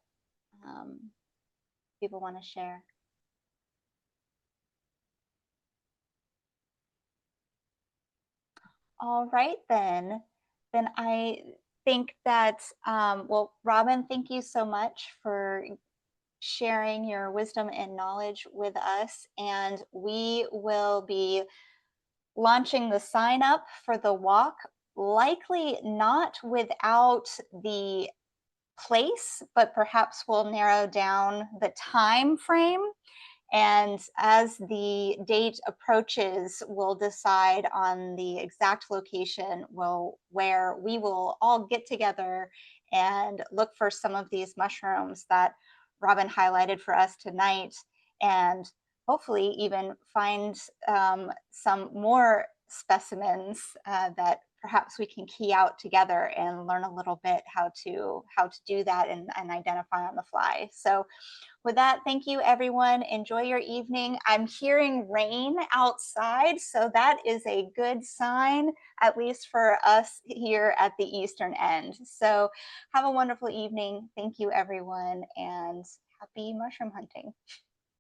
people want to share? All right, then. Then I think that, well, Robin, thank you so much for sharing your wisdom and knowledge with us. And we will be launching the sign up for the walk, likely not without the place, but perhaps we'll narrow down the time frame. And as the date approaches, we'll decide on the exact location where we will all get together and look for some of these mushrooms that Robin highlighted for us tonight, and hopefully even find some more specimens that perhaps we can key out together and learn a little bit how to do that and identify on the fly. So with that, thank you, everyone. Enjoy your evening. I'm hearing rain outside, so that is a good sign, at least for us here at the eastern end. So have a wonderful evening. Thank you, everyone, and happy mushroom hunting.